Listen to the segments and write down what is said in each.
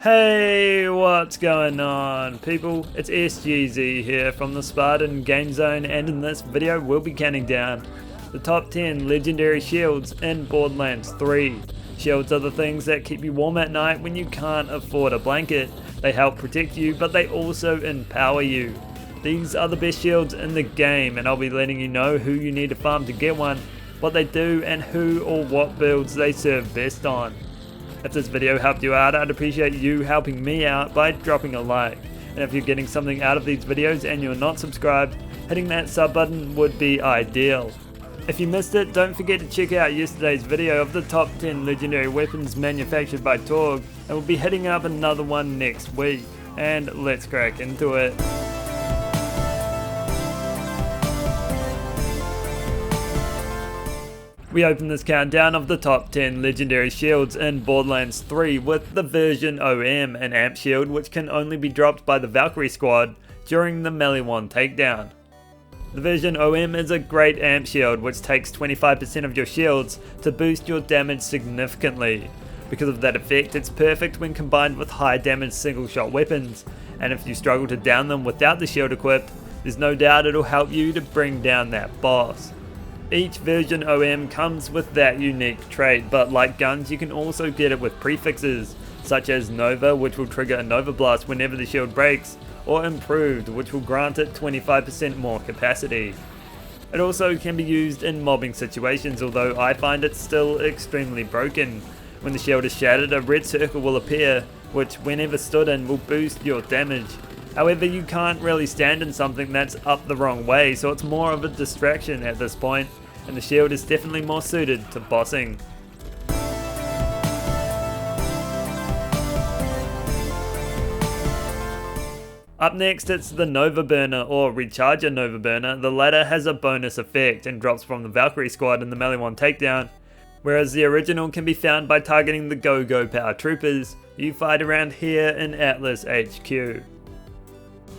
Hey, what's going on people? It's SGZ here from the SpartanGameZone, and in this video we'll be counting down the top 10 legendary shields in Borderlands 3. Shields are the things that keep you warm at night when you can't afford a blanket. They help protect you, but they also empower you. These are the best shields in the game, and I'll be letting you know who you need to farm to get one, what they do, and who or what builds they serve best on. If this video helped you out, I'd appreciate you helping me out by dropping a like. And if you're getting something out of these videos and you're not subscribed, hitting that sub button would be ideal. If you missed it, don't forget to check out yesterday's video of the top 10 legendary weapons manufactured by Torg, and we'll be hitting up another one next week. And let's crack into it. We open this countdown of the top 10 legendary shields in Borderlands 3 with the version OM, an amp shield which can only be dropped by the Valkyrie squad during the Melee-1 takedown. The version OM is a great amp shield which takes 25% of your shields to boost your damage significantly. Because of that effect, it's perfect when combined with high damage single shot weapons, and if you struggle to down them without the shield equipped, there's no doubt it'll help you to bring down that boss. Each version OM comes with that unique trait, but like guns you can also get it with prefixes, such as Nova, which will trigger a Nova Blast whenever the shield breaks, or Improved, which will grant it 25% more capacity. It also can be used in mobbing situations, although I find it still extremely broken. When the shield is shattered, a red circle will appear, which whenever stood in will boost your damage. However, you can't really stand in something that's up the wrong way, so it's more of a distraction at this point, and the shield is definitely more suited to bossing. Up next, it's the Nova Burner or Recharger Nova Burner. The latter has a bonus effect and drops from the Valkyrie squad in the Melee-1 takedown, whereas the original can be found by targeting the Go-Go Power Troopers you fight around here in Atlas HQ.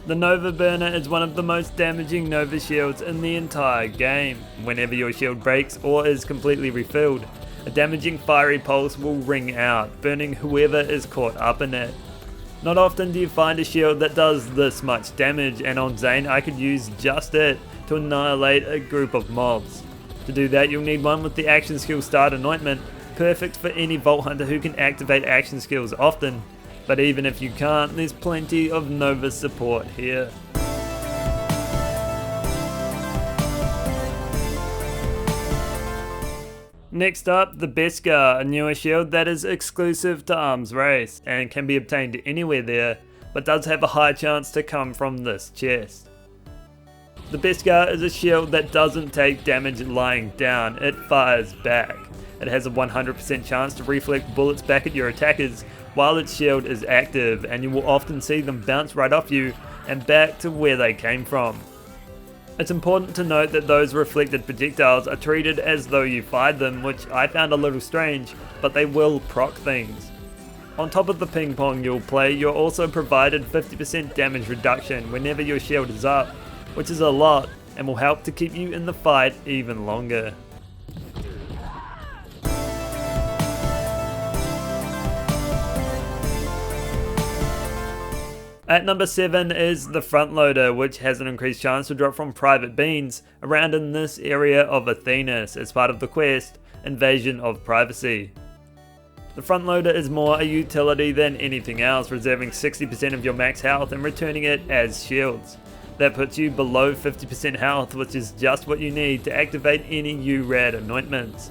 The Nova Burner is one of the most damaging Nova shields in the entire game. Whenever your shield breaks or is completely refilled, a damaging fiery pulse will ring out, burning whoever is caught up in it. Not often do you find a shield that does this much damage, and on Zane I could use just it to annihilate a group of mobs. To do that you'll need one with the action skill Start Anointment, perfect for any Vault Hunter who can activate action skills often. But even if you can't, there's plenty of Nova support here. Next up, the Beskar, a newer shield that is exclusive to Arms Race and can be obtained anywhere there, but does have a high chance to come from this chest. The Beskar is a shield that doesn't take damage lying down, it fires back. It has a 100% chance to reflect bullets back at your attackers while its shield is active, and you will often see them bounce right off you and back to where they came from. It's important to note that those reflected projectiles are treated as though you fired them, which I found a little strange, but they will proc things. On top of the ping pong you'll play, you're also provided 50% damage reduction whenever your shield is up, which is a lot and will help to keep you in the fight even longer. At number 7 is the Front Loader, which has an increased chance to drop from private beans around in this area of Athenas as part of the quest, Invasion of Privacy. The Front Loader is more a utility than anything else, reserving 60% of your max health and returning it as shields. That puts you below 50% health, which is just what you need to activate any URAD anointments.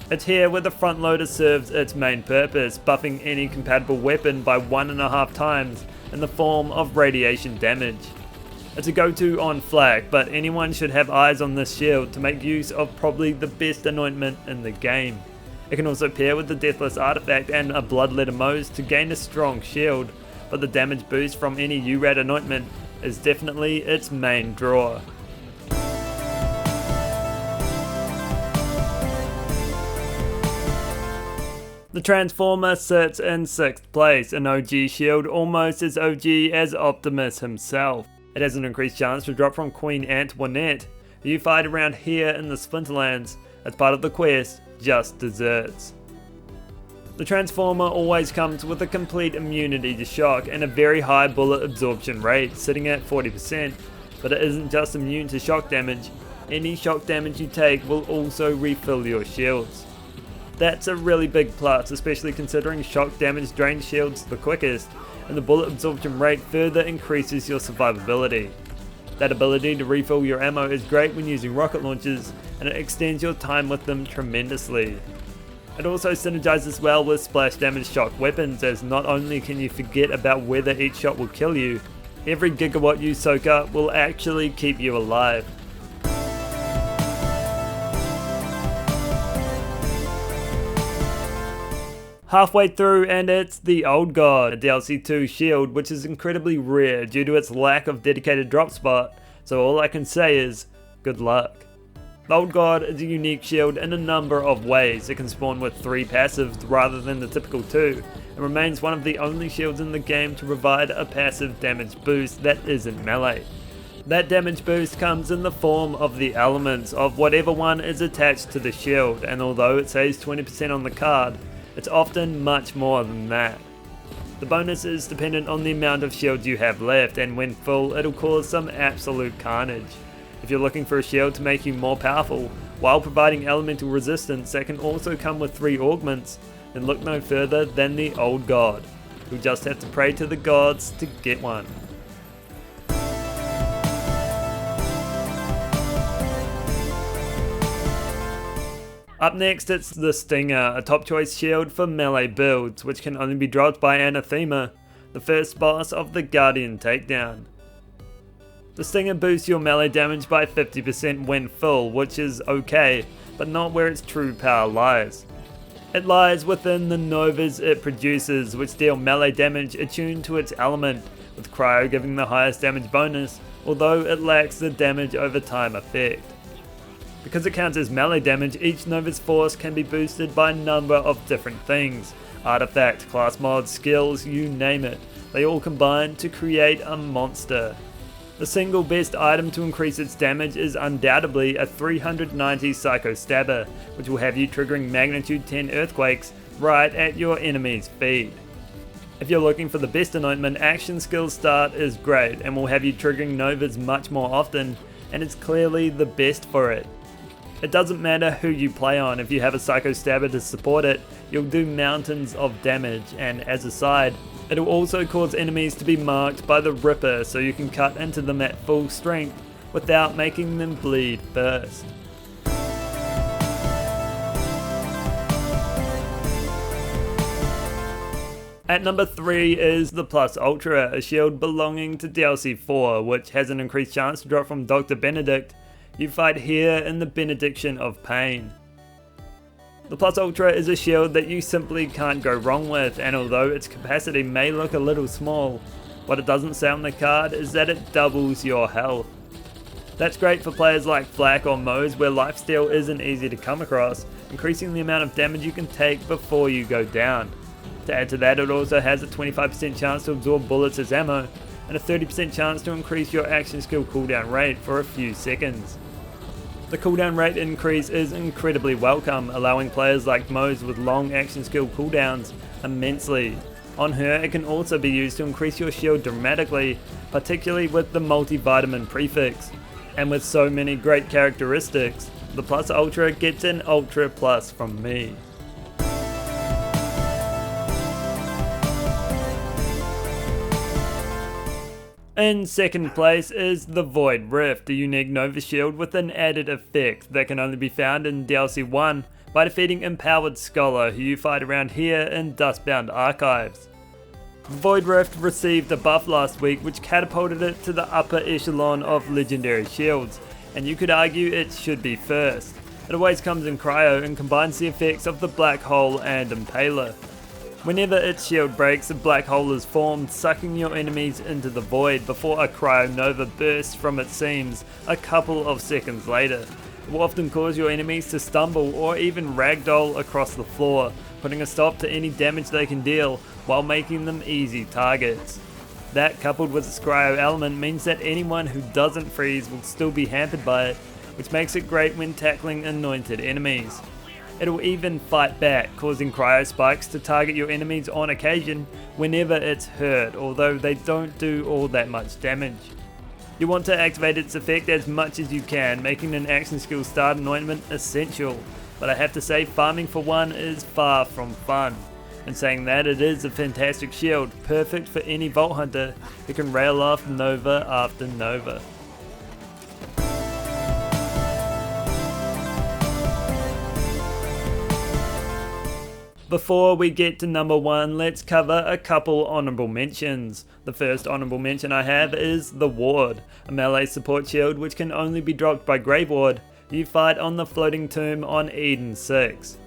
It's here where the Front Loader serves its main purpose, buffing any compatible weapon by 1.5 times in the form of radiation damage. It's a go-to on flak, but anyone should have eyes on this shield to make use of probably the best anointment in the game. It can also pair with the Deathless Artifact and a Bloodletter Mose to gain a strong shield, but the damage boost from any URAD anointment is definitely its main draw. The Transformer sits in 6th place, an OG shield almost as OG as Optimus himself. It has an increased chance to drop from Queen Antoinette, who you fight around here in the Splinterlands as part of the quest Just Desserts. The Transformer always comes with a complete immunity to shock and a very high bullet absorption rate, sitting at 40%, but it isn't just immune to shock damage. Any shock damage you take will also refill your shields. That's a really big plus, especially considering shock damage drains shields the quickest, and the bullet absorption rate further increases your survivability. That ability to refill your ammo is great when using rocket launchers, and it extends your time with them tremendously. It also synergizes well with splash damage shock weapons, as not only can you forget about whether each shot will kill you, every gigawatt you soak up will actually keep you alive. Halfway through and it's the Old God, a DLC 2 shield which is incredibly rare due to its lack of dedicated drop spot, so all I can say is, good luck. The Old God is a unique shield in a number of ways. It can spawn with 3 passives rather than the typical 2, and remains one of the only shields in the game to provide a passive damage boost that isn't melee. That damage boost comes in the form of the elements of whatever one is attached to the shield, and although it says 20% on the card, it's often much more than that. The bonus is dependent on the amount of shields you have left, and when full it'll cause some absolute carnage. If you're looking for a shield to make you more powerful, while providing elemental resistance that can also come with 3 augments, then look no further than the Old God. You'll just have to pray to the gods to get one. Up next it's the Stinger, a top choice shield for melee builds, which can only be dropped by Anathema, the first boss of the Guardian takedown. The Stinger boosts your melee damage by 50% when full, which is okay, but not where its true power lies. It lies within the novas it produces, which deal melee damage attuned to its element, with Cryo giving the highest damage bonus, although it lacks the damage over time effect. Because it counts as melee damage, each Nova's force can be boosted by a number of different things. Artifact, class mods, skills, you name it. They all combine to create a monster. The single best item to increase its damage is undoubtedly a 390 Psycho Stabber, which will have you triggering magnitude 10 earthquakes right at your enemy's feet. If you're looking for the best anointment, Action Skill Start is great and will have you triggering Novas much more often, and it's clearly the best for it. It doesn't matter who you play on, if you have a Psycho Stabber to support it, you'll do mountains of damage, and as a side, it'll also cause enemies to be marked by the Ripper so you can cut into them at full strength without making them bleed first. At number 3 is the Plus Ultra, a shield belonging to DLC 4, which has an increased chance to drop from Dr. Benedict. You fight here in the Benediction of Pain. The Plus Ultra is a shield that you simply can't go wrong with, and although its capacity may look a little small, what it doesn't say on the card is that it doubles your health. That's great for players like Flak or Moze where lifesteal isn't easy to come across, increasing the amount of damage you can take before you go down. To add to that, it also has a 25% chance to absorb bullets as ammo, and a 30% chance to increase your action skill cooldown rate for a few seconds. The cooldown rate increase is incredibly welcome, allowing players like Moze with long action skill cooldowns immensely. On her, it can also be used to increase your shield dramatically, particularly with the multivitamin prefix. And with so many great characteristics, the Plus Ultra gets an Ultra Plus from me. In second place is the Void Rift, a unique Nova shield with an added effect that can only be found in DLC 1 by defeating Empowered Scholar, who you fight around here in Dustbound Archives. The Void Rift received a buff last week which catapulted it to the upper echelon of legendary shields, and you could argue it should be first. It always comes in Cryo and combines the effects of the Black Hole and Impaler. Whenever its shield breaks, a black hole is formed, sucking your enemies into the void before a Cryo Nova bursts from its seams a couple of seconds later. It will often cause your enemies to stumble or even ragdoll across the floor, putting a stop to any damage they can deal while making them easy targets. That, coupled with its Cryo element, means that anyone who doesn't freeze will still be hampered by it, which makes it great when tackling anointed enemies. It'll even fight back, causing cryo spikes to target your enemies on occasion whenever it's hurt, although they don't do all that much damage. You want to activate its effect as much as you can, making an action skill start anointment essential, but I have to say farming for one is far from fun. And saying that, it is a fantastic shield, perfect for any Vault Hunter who can rail off Nova after Nova. Before we get to number 1, let's cover a couple honourable mentions. The first honourable mention I have is the Ward, a melee support shield which can only be dropped by Grave Ward. You fight on the floating tomb on Eden 6.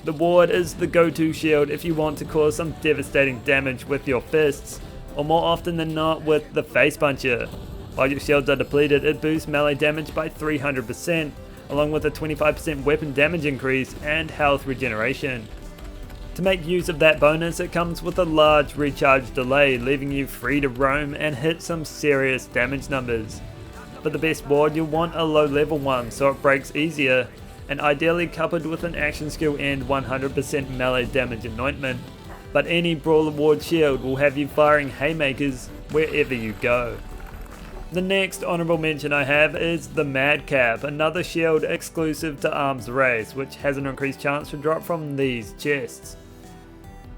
The Ward is the go-to shield if you want to cause some devastating damage with your fists, or more often than not with the Face Puncher. While your shields are depleted, it boosts melee damage by 300%, along with a 25% weapon damage increase and health regeneration. To make use of that bonus, it comes with a large recharge delay, leaving you free to roam and hit some serious damage numbers. For the best ward, you'll want a low level one so it breaks easier, and ideally coupled with an action skill and 100% melee damage anointment. But any Brawler Ward shield will have you firing haymakers wherever you go. The next honourable mention I have is the Madcap, another shield exclusive to Arms Race, which has an increased chance to drop from these chests.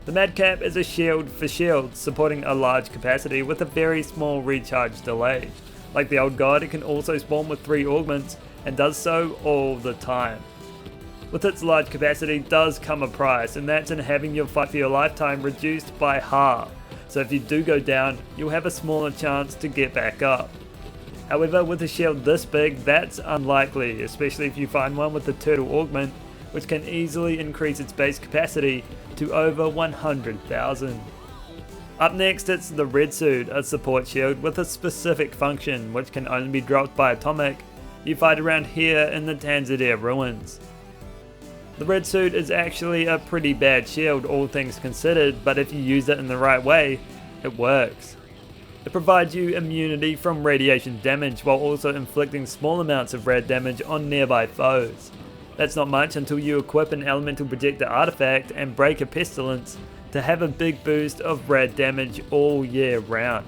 The Madcap is a shield for shields, supporting a large capacity with a very small recharge delay. Like the old god, it can also spawn with 3 augments, and does so all the time. With its large capacity does come a price, and that's in having your fight for your lifetime reduced by half, so if you do go down, you'll have a smaller chance to get back up. However, with a shield this big, that's unlikely, especially if you find one with the turtle augment, which can easily increase its base capacity to over 100,000. Up next, it's the Red Suit, a support shield with a specific function which can only be dropped by atomic. You fight around here in the Tanzania ruins. The Red Suit is actually a pretty bad shield, all things considered, but if you use it in the right way, it works. It provides you immunity from radiation damage while also inflicting small amounts of rad damage on nearby foes. That's not much until you equip an elemental projector artifact and break a pestilence to have a big boost of rad damage all year round.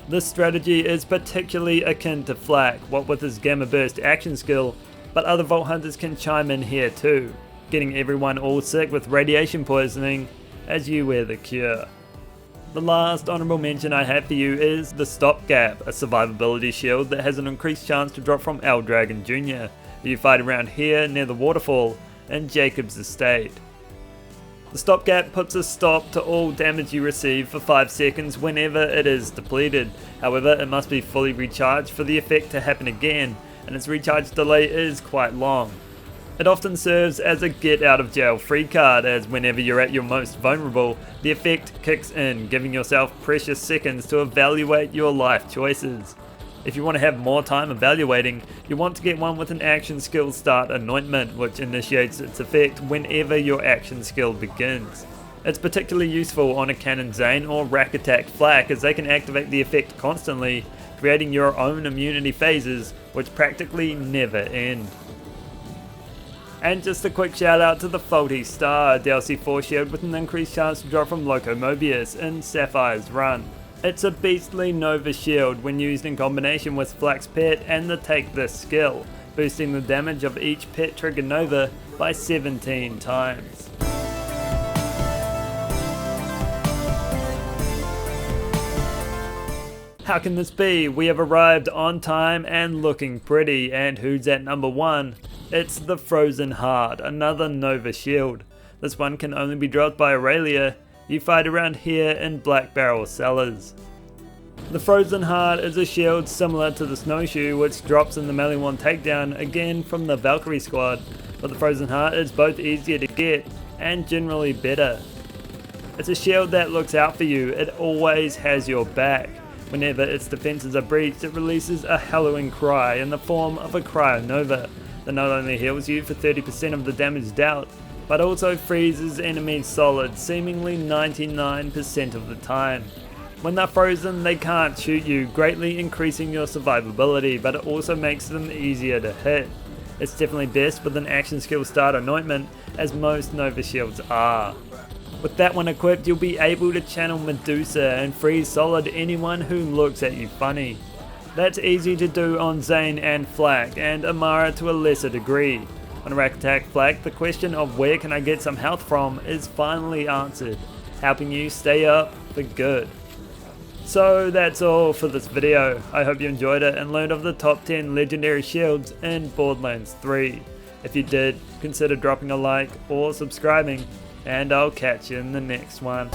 This strategy is particularly akin to Flak, what with his Gamma Burst action skill, but other Vault Hunters can chime in here too, getting everyone all sick with radiation poisoning as you wear the cure. The last honourable mention I have for you is the Stopgap, a survivability shield that has an increased chance to drop from Eldragon Jr. You fight around here near the waterfall in Jacob's Estate. The Stopgap puts a stop to all damage you receive for 5 seconds whenever it is depleted. However, it must be fully recharged for the effect to happen again, and its recharge delay is quite long. It often serves as a get out of jail free card, as whenever you're at your most vulnerable, the effect kicks in, giving yourself precious seconds to evaluate your life choices. If you want to have more time evaluating, you want to get one with an action skill start anointment, which initiates its effect whenever your action skill begins. It's particularly useful on a Cannon Zane or Rack Attack Flak, as they can activate the effect constantly, creating your own immunity phases, which practically never end. And just a quick shout out to the Faulty Star, a DLC 4 shield with an increased chance to drop from Loco Mobius in Sapphire's run. It's a beastly Nova shield when used in combination with Flak's Pet and the Take This skill, boosting the damage of each pet trigger Nova by 17 times. How can this be? We have arrived on time and looking pretty, and who's at number 1? It's the Frozen Heart, another Nova shield. This one can only be dropped by Aurelia. You fight around here in Black Barrel Cellars. The Frozen Heart is a shield similar to the Snowshoe, which drops in the melee one takedown, again from the Valkyrie squad, but the Frozen Heart is both easier to get and generally better. It's a shield that looks out for you, it always has your back. Whenever its defenses are breached, it releases a hallowing cry in the form of a Cryonova that not only heals you for 30% of the damage dealt, but also freezes enemies solid seemingly 99% of the time. When they're frozen, they can't shoot you, greatly increasing your survivability, but it also makes them easier to hit. It's definitely best with an action skill start anointment, as most Nova shields are. With that one equipped, you'll be able to channel Medusa and freeze solid anyone who looks at you funny. That's easy to do on Zane and Flak, and Amara to a lesser degree. On Rack Attack Flak, the question of where can I get some health from is finally answered, helping you stay up for good. So that's all for this video. I hope you enjoyed it and learned of the top 10 legendary shields in Borderlands 3. If you did, consider dropping a like or subscribing, and I'll catch you in the next one.